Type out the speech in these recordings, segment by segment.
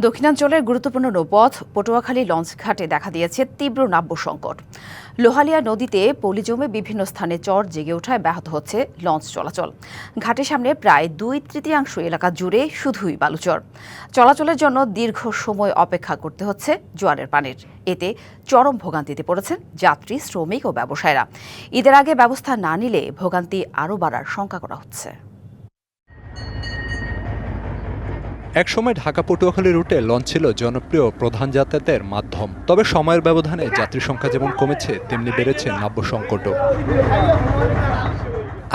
দক্ষিণাঞ্চলের গুরুত্বপূর্ণ নৌপথ পটুয়াখালী লঞ্চ ঘাটে দেখা দিয়েছে তীব্র নাব্য সংকট। লোহালিয়া নদীতে পলি জমে বিভিন্ন স্থানে চর জেগে ওঠায় ব্যাহত হচ্ছে লঞ্চ চলাচল। ঘাটের সামনে প্রায় 2/3 এলাকা জুড়ে শুধুই বালুচর। চলাচলের জন্য দীর্ঘ সময় অপেক্ষা করতে হচ্ছে জোয়ারের পানির। এতে চরম ভোগান্তিতে পড়েছেন যাত্রী, শ্রমিক ও ব্যবসায়ীরা। ঈদের আগে ব্যবস্থা না নিলে ভোগান্তি আরও বাড়ার শঙ্কা করা হচ্ছে। একসময় ঢাকা পটুয়াখালী রুটে লঞ্চ ছিল জনপ্রিয় প্রধান যাতায়াতের মাধ্যম। তবে সময়ের ব্যবধানে যাত্রী সংখ্যা যেমন কমেছে, তেমনি বেড়েছে নাব্য সংকটও।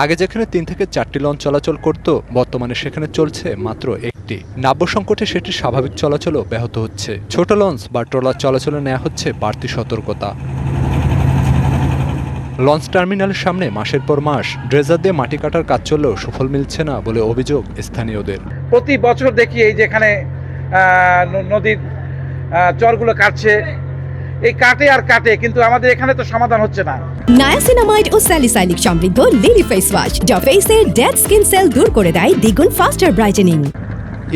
আগে যেখানে 3 থেকে 4টি লঞ্চ চলাচল করত, বর্তমানে সেখানে চলছে মাত্র একটি। নাব্য সংকটে সেটির স্বাভাবিক চলাচলও ব্যাহত হচ্ছে। ছোট লঞ্চ বা ট্রলার চলাচলে নেওয়া হচ্ছে বাড়তি সতর্কতা। লঞ্চ টার্মিনালের সামনে মাসের পর মাস ড্রেজার দিয়ে মাটি কাটার কাজ চললেও সুফল মিলছে না বলে অভিযোগ স্থানীয়দের। প্রতি বছর দেখি এই যেখানে নদীর চরগুলো কাটছে, এই কাটে আর কাটে, কিন্তু আমাদের এখানে তো সমাধান হচ্ছে না। নায়াসিনামাইড ও স্যালিসাইলিক সমৃদ্ধ লিলি ফেস ওয়াশ যা ফেসের ডেড স্কিন সেল দূর করে দেয় দ্বিগুণ ফাস্টার ব্রাইটেনিং।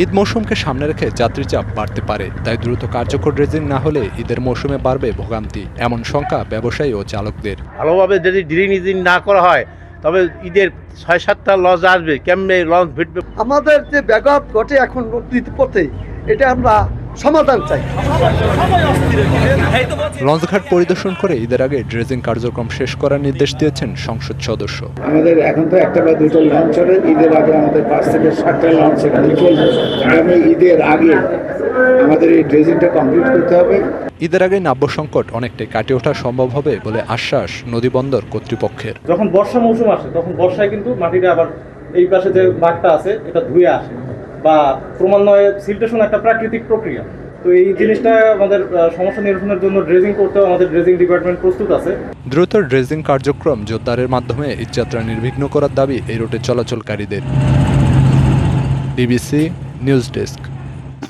ঈদ মৌসুমকে সামনে রেখে যাত্রী চাপ বাড়তে পারে, তাই দ্রুত কার্যকর ড্রেজিং না হলে ঈদের মৌসুমে বাড়বে ভোগান্তি, এমন শঙ্কা ব্যবসায়ী ও চালকদের। ভালোভাবে যদি ড্রেজিং না করা হয় তবে ঈদের 6-7টা লঞ্চ আসবে, কেমনে লঞ্চ ভিড়বে। আমাদের যে ব্যাঘাত ঘটে এখন নদীর পথে, এটা আমরা সমাধান চাই। লঞ্চঘাট পরিদর্শন করে ঈদের আগে ড্রেজিং কার্যক্রম শেষ করার নির্দেশ দিয়েছেন সংসদ সদস্য। আমাদের এখন তো একটা বা দুটো লঞ্চ চলে, ঈদের আগে আমাদের 5 থেকে 7টা লঞ্চ এখানে চলবে। আগামী ঈদের আগে আমাদের এই ড্রেজিংটা কমপ্লিট করতে হবে। ঈদের আগে নাব্য সংকট অনেকটাই কাটিয়ে ওঠা সম্ভব হবে বলে আশ্বাস নদীবন্দর কর্তৃপক্ষের। যখন বর্ষা মৌসুম আসে তখন বর্ষায় কিন্তু মাটিটা আবার এই পাশে যে বাঁকটা আছে এটা ধুয়ে আসে, বা ক্রমান্বয়ে সিল্টেশন একটা প্রাকৃতিক প্রক্রিয়া। তো এই জিনিসটা আমাদের সমস্যা নিরসনের জন্য ড্রেজিং করতেও আমাদের ড্রেজিং ডিপার্টমেন্ট প্রস্তুত আছে। দ্রুত ড্রেজিং কার্যক্রম জোরদারের মাধ্যমে ঈদযাত্রা নির্বিঘ্ন করার দাবি এই রুটে চলাচলকারীদের। DBC news desk.